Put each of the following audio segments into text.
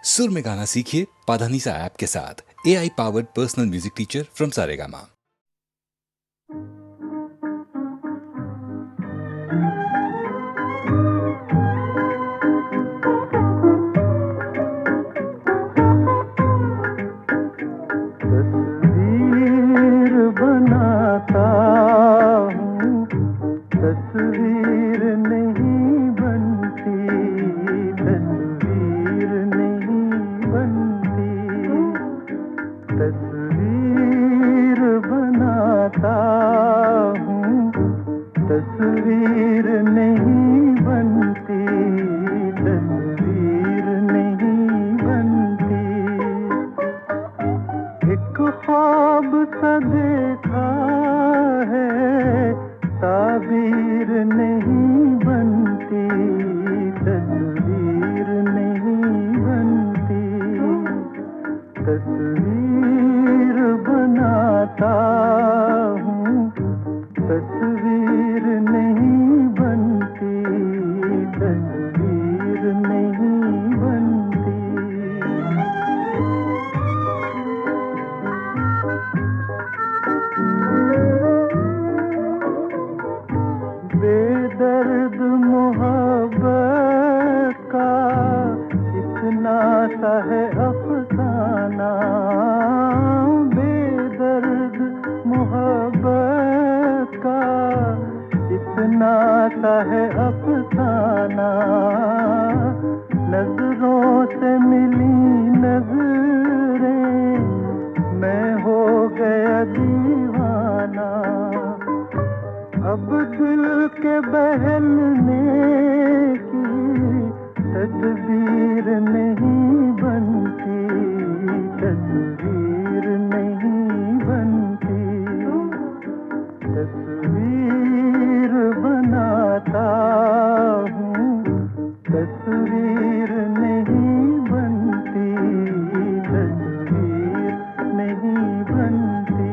सुर में गाना सीखिए पाधानीसा ऐप के साथ। AI powered personal music teacher from Saregama. तस्वीर बनाता हूँ, तस्वीर नहीं बनती, तस्वीर नहीं बनती। तस्वीर बनाता हूँ, तस्वीर नहीं बनती, तस्वीर नहीं बनती। एक ख्वाब सा देखा है, ताबीर नहीं बनती, तस्वीर नहीं बनती। तस्वीर बनाता हूँ, तस्वीर नहीं बनती, तस्वीर नहीं बनती। बेदर्द मोहब्बत का इतना सा है अफसाना, बेदर्द मोहब्बत का इतना सा है अफसाना। नजरों से मिली नजरें, मैं हो गया दीवाना। अब दिल के बहलने की तदबीर नहीं बनती, तस्वीर नहीं बनती। तस्वीर बनाता हूँ, तस्वीर नहीं बनती, तस्वीर नहीं बनती।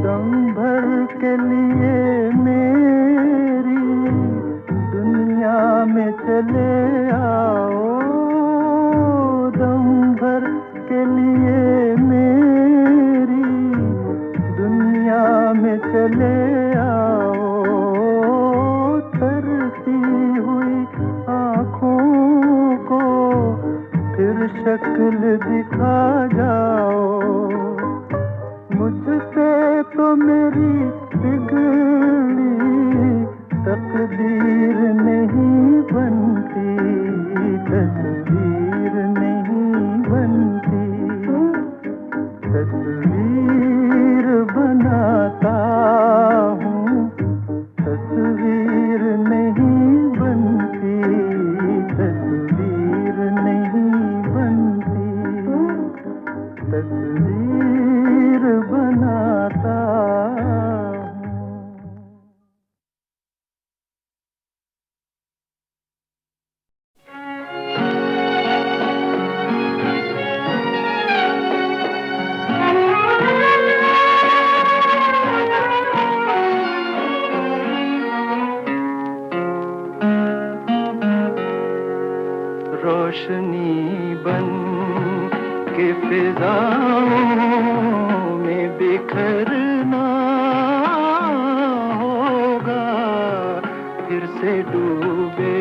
दम भर के लिए मेरी दुनिया में चले आओ, दम भर के लिए मेरी दुनिया में चले आओ। तरसी हुई आँखों को फिर शक्ल दिखा जाओ। मुझसे तो मेरी बिगड़ी तकदीर नहीं बनती, तस्वीर नहीं बनती। तस्वीर बनाता हूँ, तस्वीर नहीं बनती, तस्वीर नहीं बनती। तस्वीर बनाता हूँ। रोशनी बन के फिजाओं में बिखरना होगा, फिर से डूबे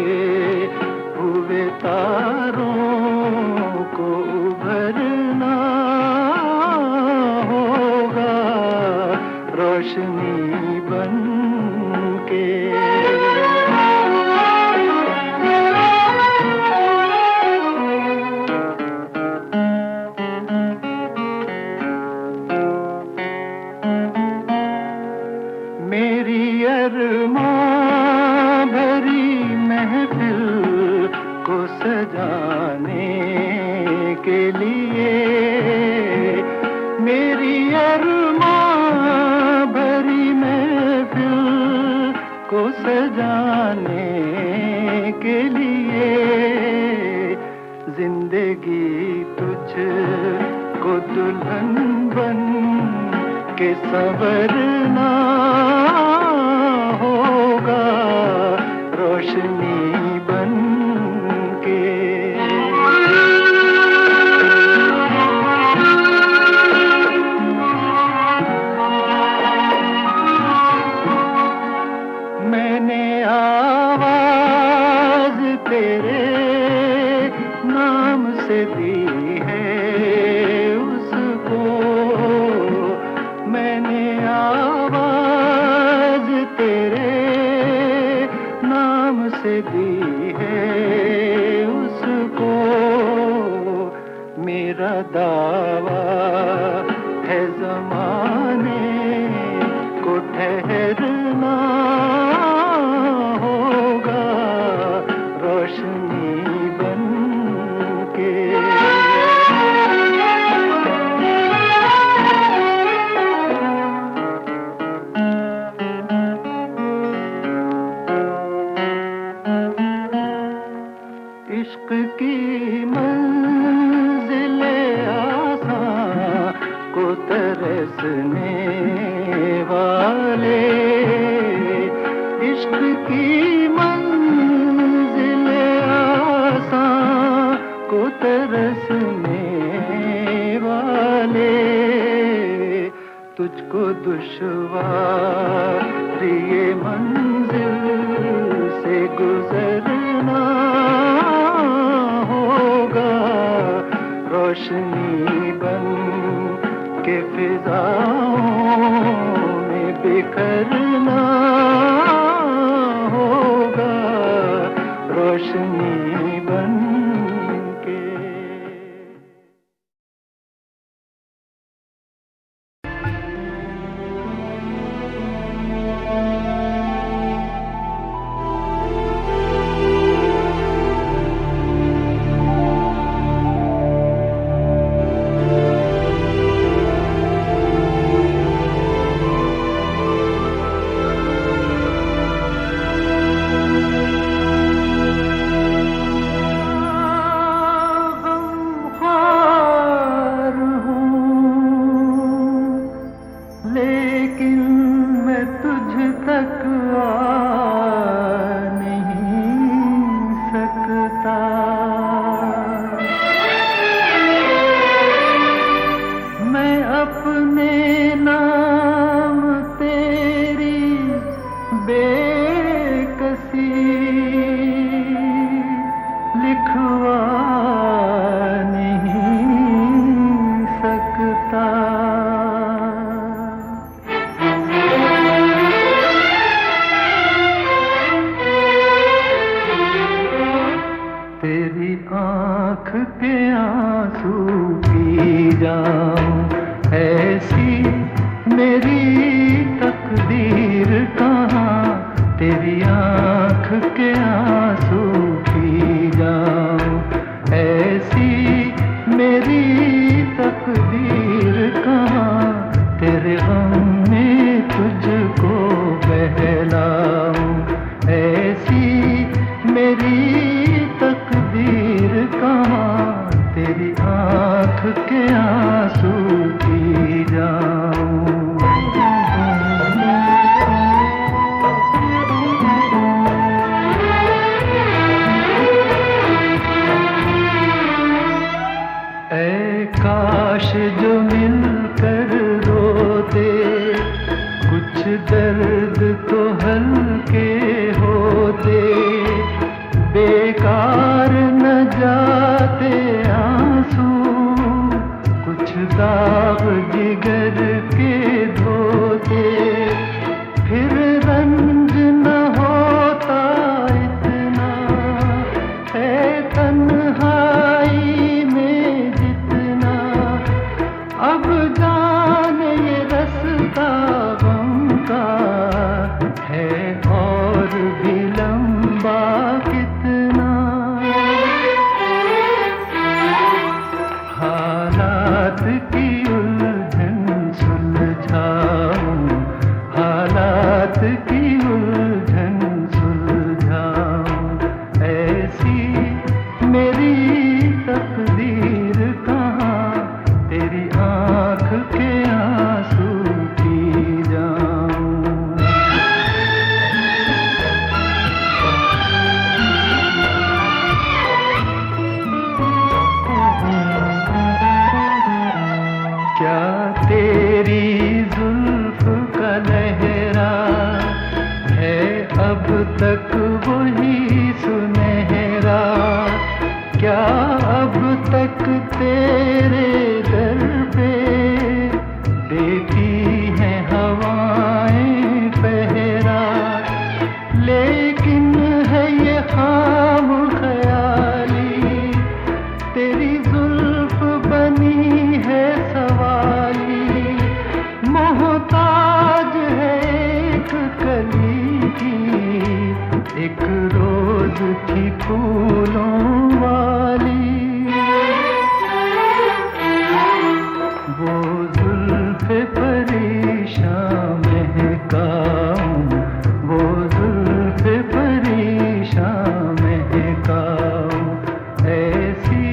हुए तारों को उभरना होगा। रोशनी बन के मेरी अरमां भरी महफिल को सजाने के लिए, मेरी अरमां भरी महफिल को सजाने के लिए, जिंदगी तुझको दुल्हन बन के संवरना गुजरना होगा रोशनी बन के। इश्क की मंजिले आसां को तरसने वाले, इश्क की मंजिले आसां को तरसने वाले, तुझको दुश्वार ये मंजिल से गुजरना होगा रोशनी बन के फिजाओं में बिखरना होगा रोशनी बन के। लेकिन मैं तुझ तक आ नहीं सकता, मैं अपने नाम तेरी बेकसी लिखवा नहीं सकता। तेरी आँख के आंसू पी जाऊं, ऐसी मेरी तकदीर कहाँ। तेरी आँख के आंसू पी जाऊं, ऐसी मेरी तकदीर कहाँ। तेरे गम में तुझको बहलाऊं, ऐसी मेरी तकदीर कहाँ। तेरी आँख के आंसू पी जाऊं। ऐ काश जो मिलकर रोते, कुछ दर्द तो हल्के होते। बेकार न जाते आंसू, कुछ दाग जिगर के धोते। फिर रंज न होता इतना, है तन्हाई में जितना। अब जाने ये रास्ता गम का है और भी लंबा कितना। हालात की उलझन सुलझाऊं, हालात की उलझन सुलझाऊं। ऐसी मेरी तकदीर कहाँ। तेरी आँख के आंसू पी जाऊं। क्या तेरी जुल्फ का लहरा है अब तक वही सुनहरा। क्या अब तक तेरे दर पे देती हैं हवाएं पहरा। लेकिन है ये खाम ख्याली, तेरी जुल्फ बनी है सवाली। मोहताज है एक एक रोज थी फूलों वाली, वो जुल्फ़े परेशान महकाऊं, वो जुल्फ़े परेशान महकाऊं। ऐसी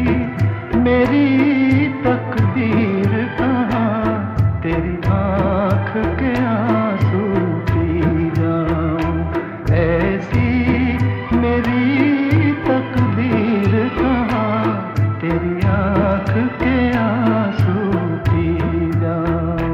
मेरी तकदीर कहाँ, तेरी आँख के आंसू पी जाऊं। ऐसी मेरी तकदीर कहाँ, तेरी आँख के आंसू पी जाऊं।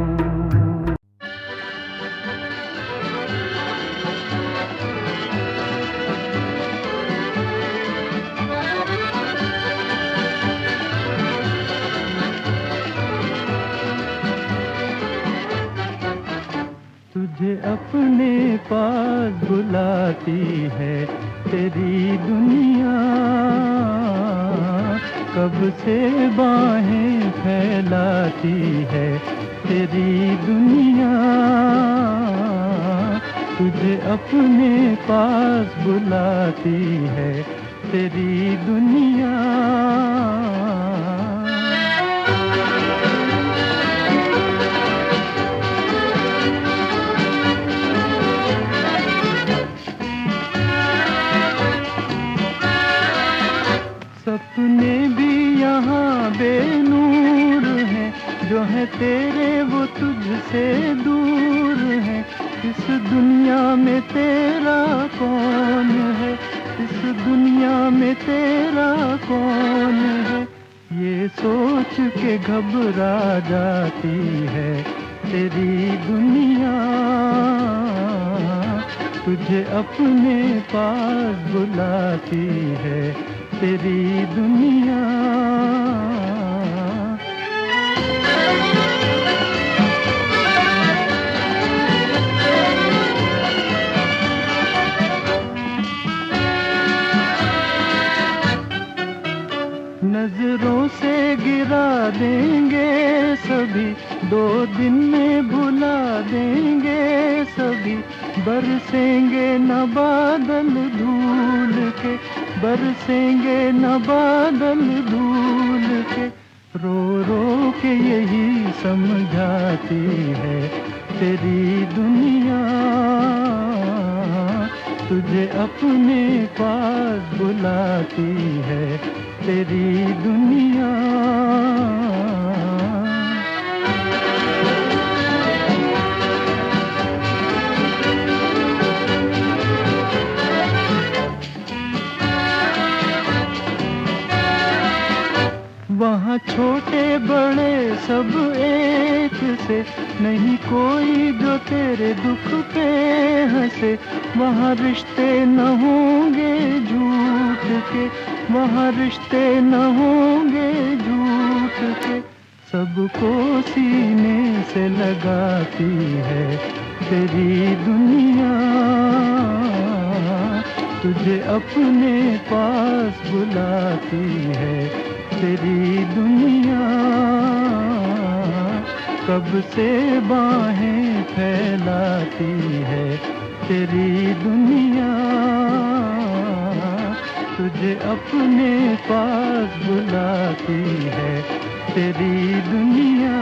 तुझे अपने पास बुलाती है तेरी दुनिया, कब से बाहें फैलाती है तेरी दुनिया। तुझे अपने पास बुलाती है तेरी दुनिया। सपने भी यहाँ बेनूर हैं, जो है तेरे वो तुझसे दूर हैं। इस दुनिया में तेरा कौन है, इस दुनिया में तेरा कौन है, ये सोच के घबरा जाती है तेरी दुनिया। तुझे अपने पास बुलाती है तेरी दुनिया। नजरों से गिरा देंगे सभी, 2 दिन में भुला देंगे सभी। बरसेंगे न बादल धूल के, बरसेंगे न बादल धूल के। रो रो के यही समझाती है तेरी दुनिया। तुझे अपने पास बुलाती है तेरी दुनिया। वहाँ छोटे बड़े सब एक से, नहीं कोई जो तेरे दुख पे हंसे। वहाँ रिश्ते न होंगे झूठ के, वहाँ रिश्ते न होंगे झूठ के। सबको सीने से लगाती है तेरी दुनिया। तुझे अपने पास बुलाती है तेरी दुनिया। कब से बाहें फैलाती है तेरी दुनिया। तुझे अपने पास बुलाती है तेरी दुनिया।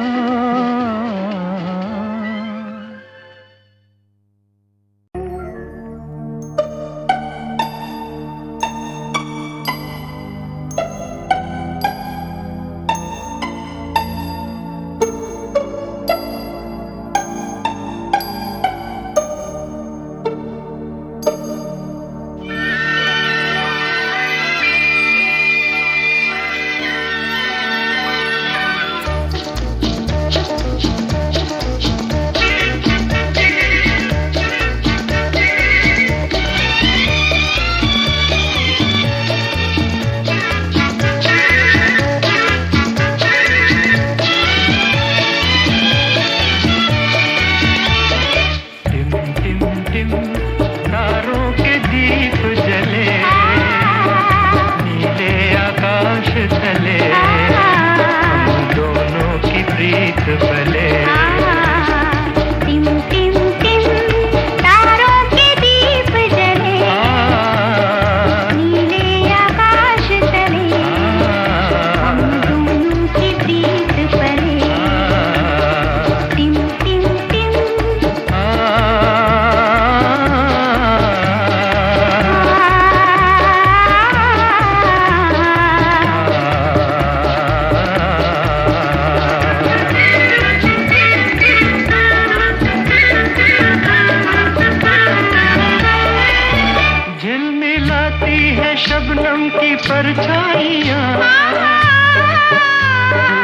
परछाइयाँ,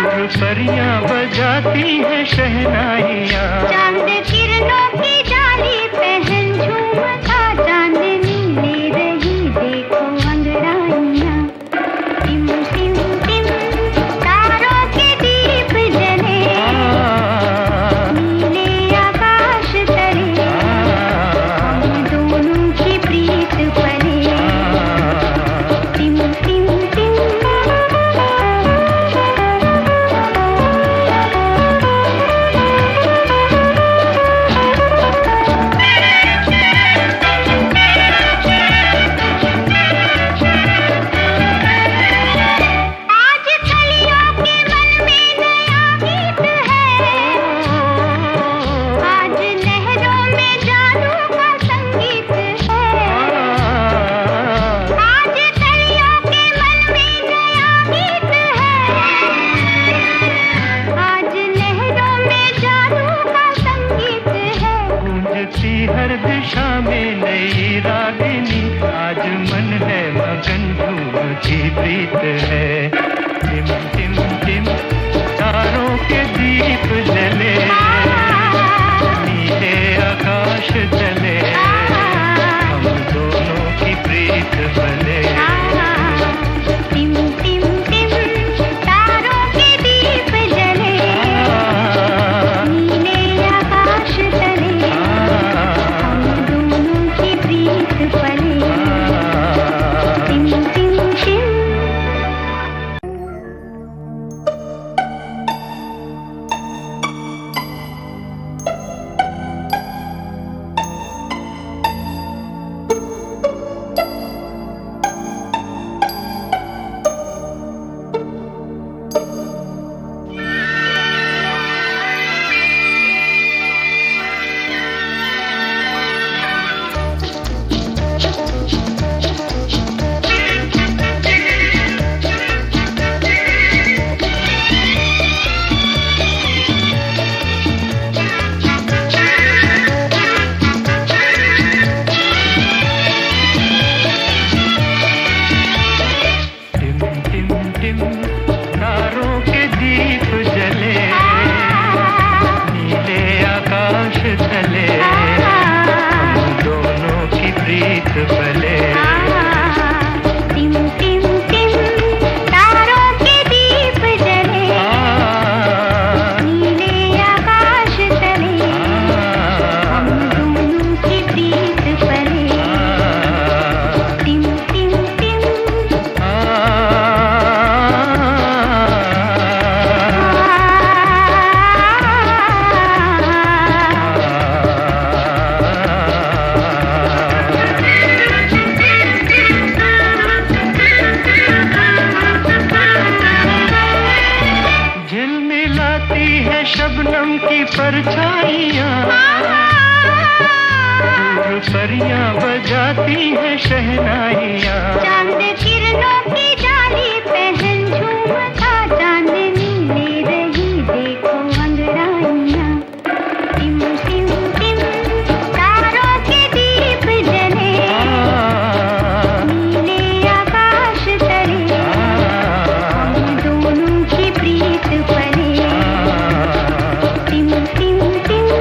दूर परियां बजाती हैं शहनाइयाँ। चांद किरणों की जाली पहन झूमता चांदनी ले रही देखो अंगड़ाइयाँ। टिम टिम टिम तारों के दीप जले, नीले आकाश तले, हम दोनों की प्रीत पले। टिम टिम टिम हर दिशा में नई रागिनी, आज मन है मगन झूमती प्रीत है। टिम टिम टिम तारों के दीप जले, नीले आकाश तले, हम दोनों की प्रीत बले। टिम टिम टिम तारों के दीप जले, नीले आकाश तले, हम दोनों की प्रीत पले। टिम टिम टिम शबनम की परछाइयाँ, दूर परियां बजाती हैं शहनाइयाँ। चांद किरणों की जाली पहन झूमता चांदनी ले रही देखो अंगड़ाइयाँ। टिम टिम टिम तारों के दीप जले, नीले आकाश तले, हम दोनों की प्रीत पले। टिम टिम टिम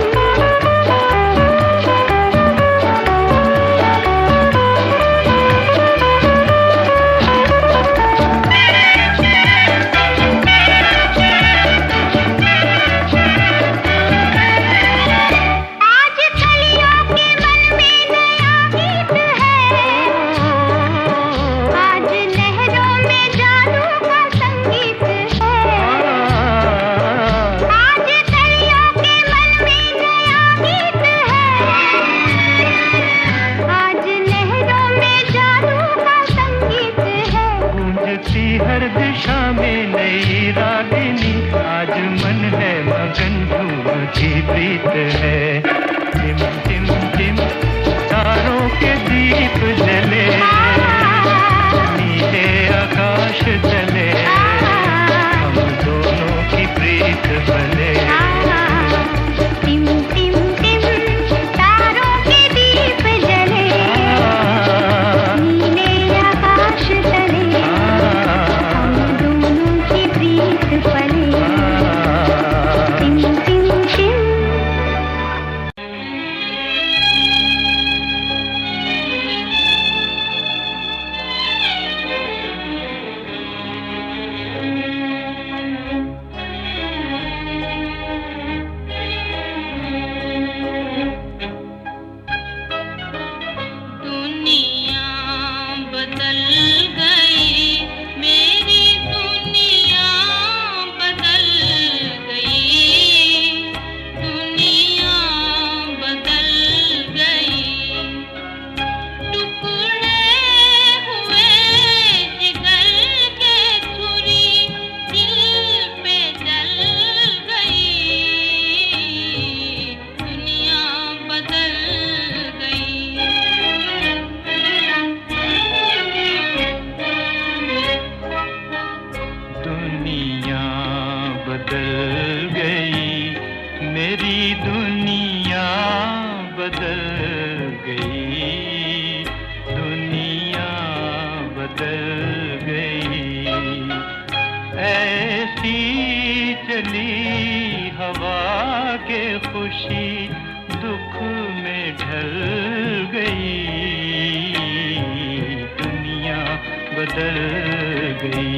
हर दिशा में नई रागिनी, आज मन है मगन झूमती प्रीत है। टिम टिम टिम तारों के दीप जले, नीले आकाश तले, हम दोनों की प्रीत बले। टिम टिम टिम तारों के दीप जले, नीले आकाश तले, बदल गई।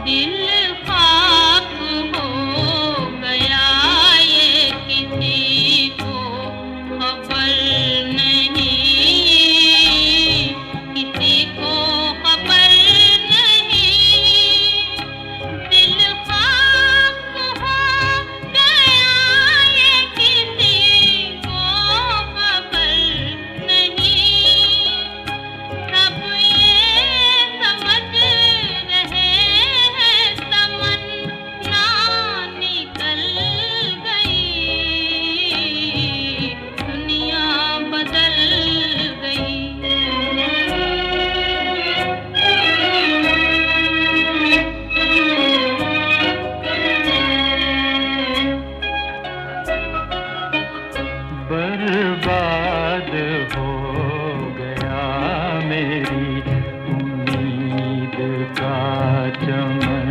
दिल खाक हो गया ये किसी को खबर नहीं, किसी को खबर नहीं। दिल खाक हो गया ये किसी को खबर नहीं। सब ये समझ रहे हैं तमन्ना निकल गई, दुनिया बदल गई। बर्बाद हो गया मेरी उम्मीद का चमन,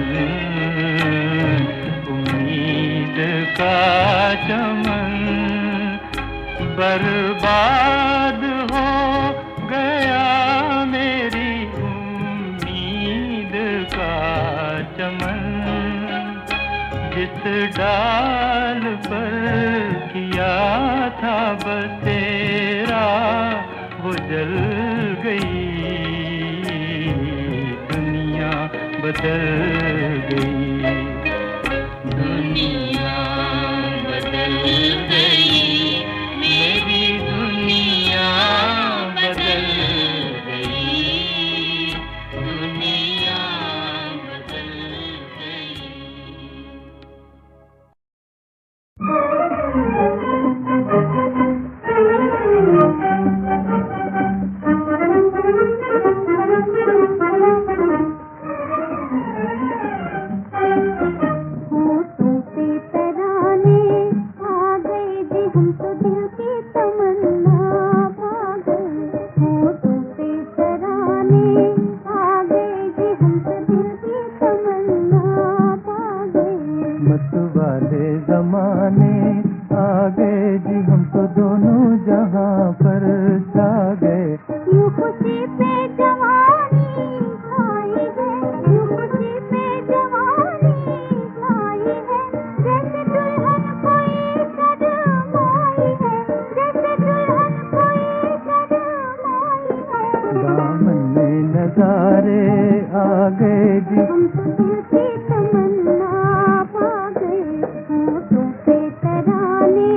उम्मीद का चमन। बर्बाद हो गया मेरी उम्मीद का चमन। जिस डाल पर किया था बसेरा वो जल गई, दुनिया बदल गई। दुनिया बदल गई, मेरी दुनिया बदल गई, दुनिया बदल गई। होठों पे तराने आ गए जी हम तो दिल की तमन्ना पा गए। होठों पे तराने आ गए जी हम तो दिल की तमन्ना पा गए। मत वाले जमाने आ गए जी हम तो दोनों जहां पर छा गए। यूं खुशी पे जवानी आई है, यूं खुशी पे जवानी आई है। जैसे दुल्हन कोई शर्माई है, जैसे दुल्हन कोई शर्माई है। दामन में नजारे आ गए जी हम तो दिल की तमन्ना पा गए। होठों पे तराने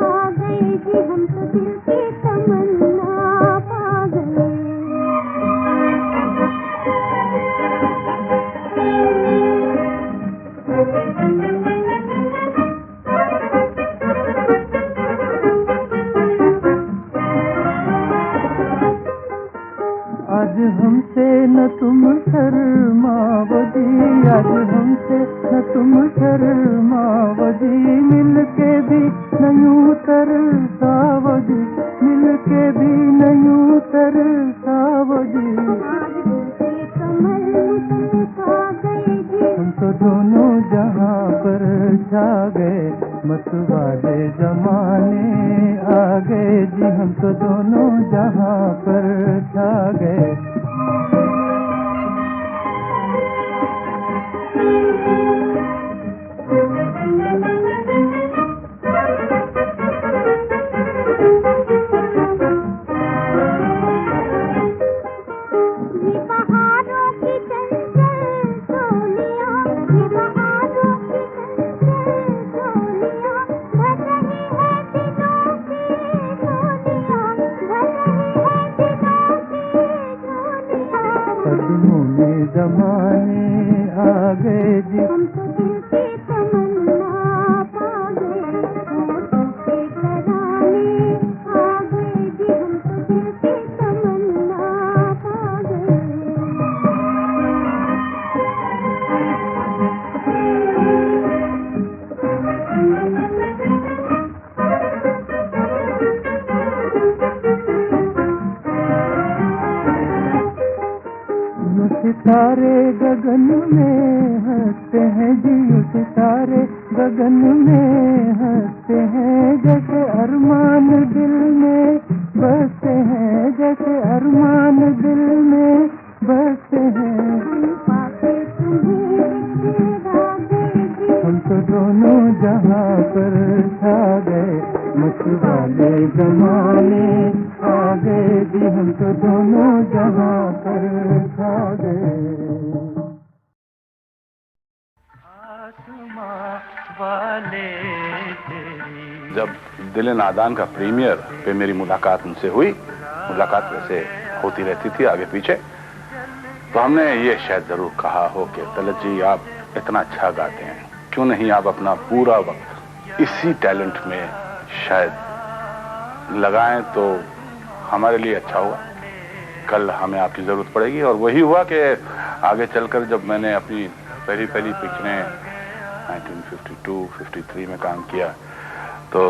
आ गए जी हम तो दिल की तमन्ना पा गए। आज हमसे न तुम शर्माओ जी, आज हमसे न तुम शर्माओ जी। मिलके भी न यूं तरसाओ जी, मिलके भी न यूं तरसाओ जी। आज दिल के कमल मुस्कुरा गए जी, हम तो दोनों जहां पर छा गए। मत वाले जमाने आ गए जी हम तो दोनों जहां पर छा गए। ये बहारों की चंचल डोलियां, ये बहारों की चंचल डोलियां भर रही है दिलों की झोलियां, भर रही है दिलों की झोलियां। कदमों में जमाने आ गए जी हम तो दिल की तमन्ना पा गए। होठों पे तराने आ गए जी हम तो दिल की तमन्ना पा गए। सितारे गगन में हंसते हैं जी, सितारे गगन में हंसते हैं, जैसे अरमान दिल में बसते हैं, जैसे अरमान दिल में बसते हैं। हम तो दोनों जहां पर छा गए, मत वाले जमाने आ गए जी, हम तो दोनों जहां पर छा गए। आसमां वाले तेरी। जब दिल नादान का प्रीमियर पे मेरी मुलाकात उनसे हुई, मुलाकात वैसे होती रहती थी आगे पीछे, तो हमने ये शायद जरूर कहा हो कि तलत जी आप इतना अच्छा गाते हैं, क्यों नहीं आप अपना पूरा वक्त इसी टैलेंट में शायद लगाएं तो हमारे लिए अच्छा होगा, कल हमें आपकी जरूरत पड़ेगी। और वही हुआ कि आगे चलकर जब मैंने अपनी पहली पिक्चरें 1952-53 में काम किया, तो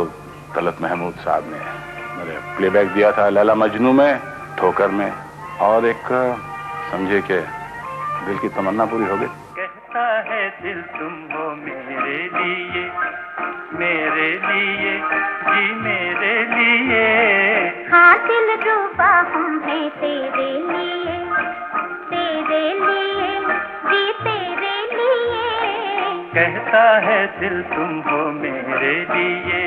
तलत महमूद साहब ने मेरे प्लेबैक दिया था लैला मजनू में, ठोकर में, और एक समझे कि दिल की तमन्ना पूरी हो गई। कहता है दिल तुम हो मेरे लिए, मेरे लिए जी मेरे लिए। हाँ दिल रूबा हम हैं तेरे लिए, तेरे लिए जी तेरे लिए। कहता है दिल तुम हो मेरे लिए।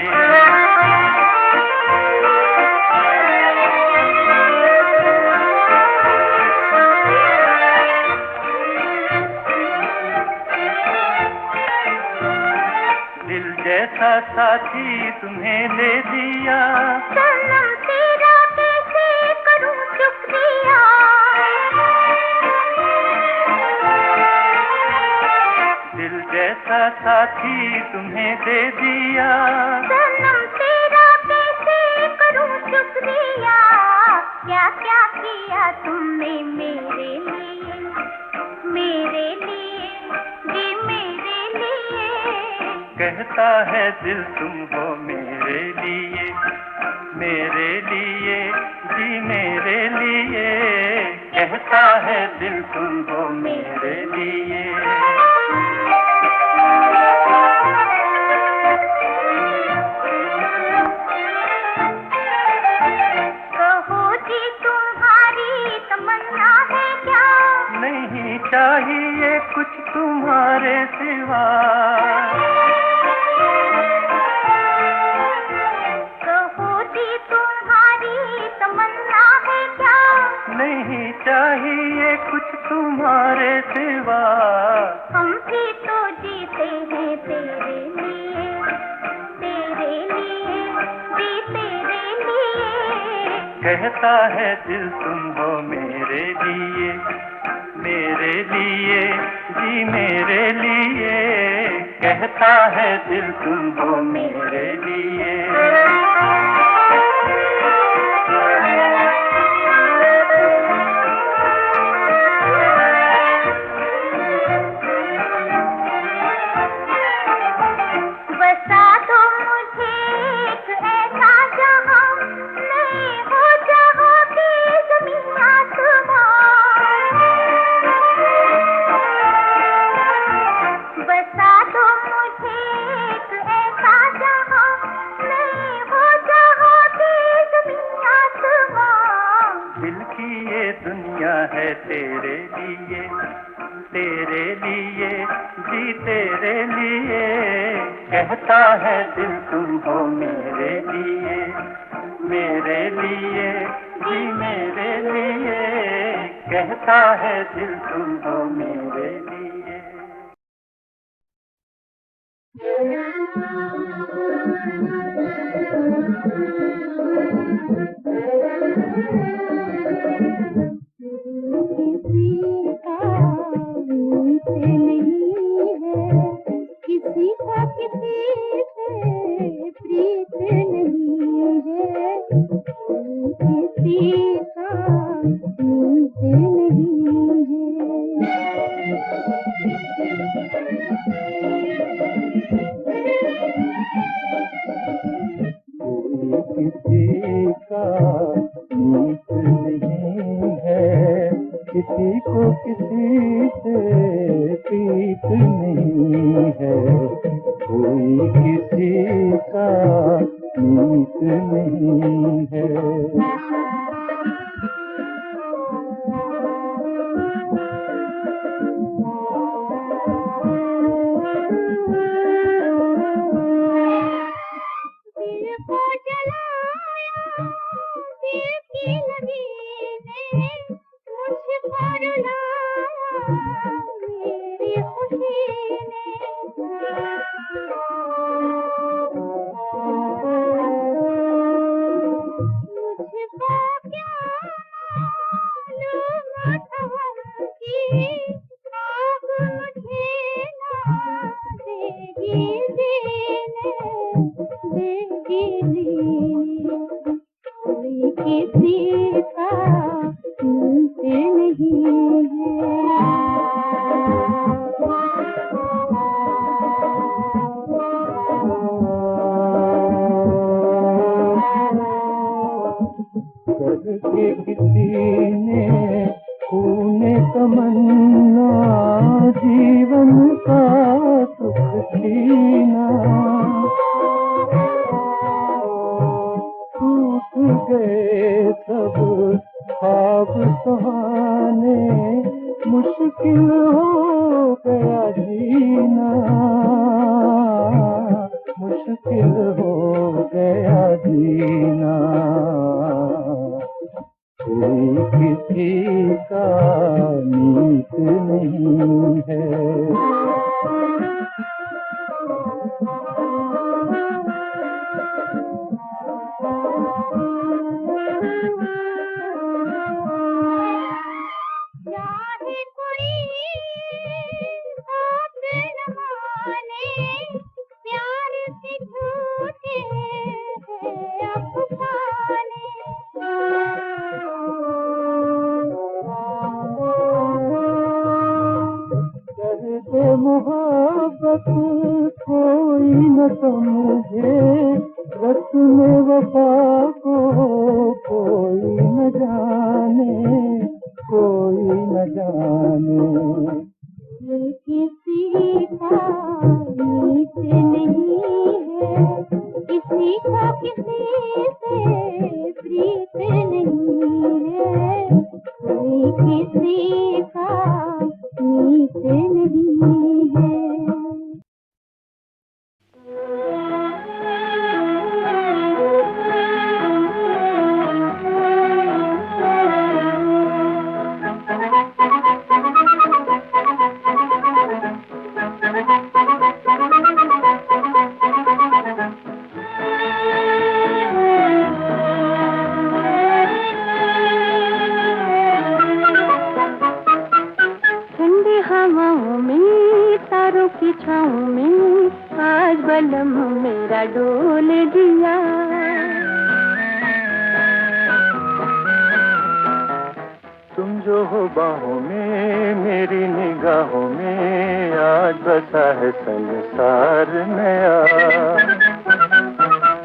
दिल जैसा साथी तुम्हें ले दिया, सनम तेरा कैसे करूं शुक्रिया। दिल जैसा साथी तुम्हें दे दिया, सनम तेरा कैसे करूं शुक्रिया। क्या क्या किया तुमने मेरे लिए, मेरे लिए जी मेरे लिए। कहता है दिल तुम हो मेरे लिए, मेरे लिए जी मेरे लिए। कहता है दिल तुम हो मेरे लिए। कहो जी तुम्हारी तमन्ना है क्या, नहीं चाहिए कुछ तुम्हारे सिवा। कहो जी तुम्हारी तमन्ना है क्या, नहीं चाहिए कुछ तुम्हारे सिवा। हम भी तो जीते हैं तेरे लिए, तेरे लिए जी तेरे लिए। कहता है दिल तुम हो मेरे लिए, मेरे लिए जी मेरे लिए। कहता है दिल तुम हो मेरे लिए। बसा दो मुझे एक ऐसा जहां, नहीं हो जहां की ज़मीन आसमां। बसा दो मुझे एक ऐसा जहां, नहीं हो जहां की ज़मीन आसमां। दिल की ये दुनिया है तेरे लिए, तेरे लिए जी तेरे लिए। कहता है दिल तुम हो मेरे लिए, मेरे लिए जी मेरे लिए। कहता है दिल तुम हो मेरे लिए। किसी का मीत नहीं है, किसी का किसी से प्रीत नहीं है। किसी का मीत नहीं किसी का मीत किसी को किसी से प्रीत नहीं है, कोई किसी का मीत नहीं है। मोहब्बत कोई न समझे, रस्म वफा को कोई न जाने, कोई न जाने। ये किसी का मीत नहीं है, किसी का किसी से प्रीत नहीं है, कोई किसी का मीत नहीं है। छाँव में आज बलम मेरा डोल दिया, तुम जो हो बाहों में मेरी निगाहों में, आज बसा है संसार नया।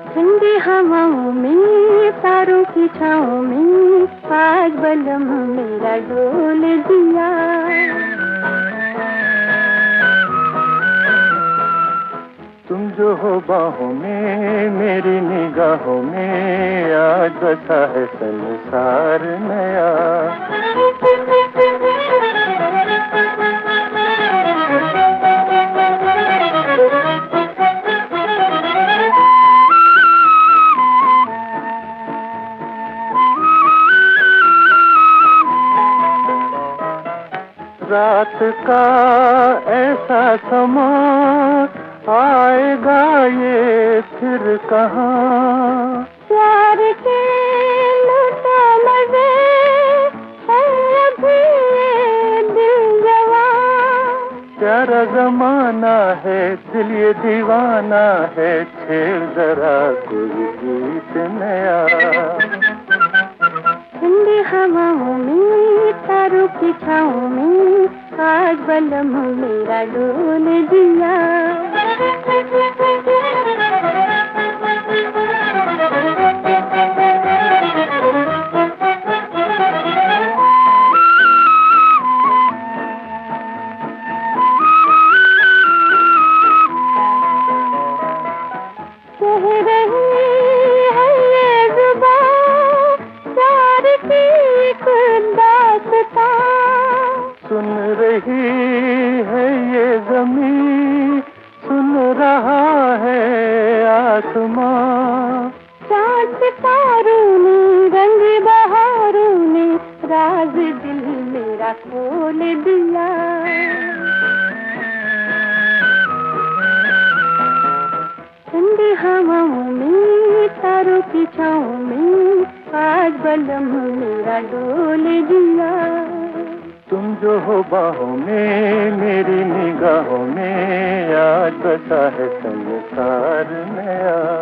ठंडी हवाओं में तारों की छाँव में आज बलम मेरा डोल दिया, तुम जो हो बाहों में मेरी निगाहों में, आज बसा है संसार नया। रात का ऐसा समा आएगा ये फिर कहाँ, प्यार के लूटा मजे है अभी ये दिल जवां। प्यारा जमाना है दिल ये दीवाना है, छेड़ जरा कोई गीत नया। ठंडी हवाओं में तारों की छाँव में आज बलम मेरा डोल दिया, रही है ये ज़मीं, सुन रहा है आसमां। चाँद सितारों ने, रंग बहारों ने राज दिल मेरा खोल दिया। ठंडी हवाओं में, तारों की छाँव में आज बलम मेरा डोल दिया। तुम जो हो बाहों में, मेरी निगाहों में, आज बसा है संसार नया।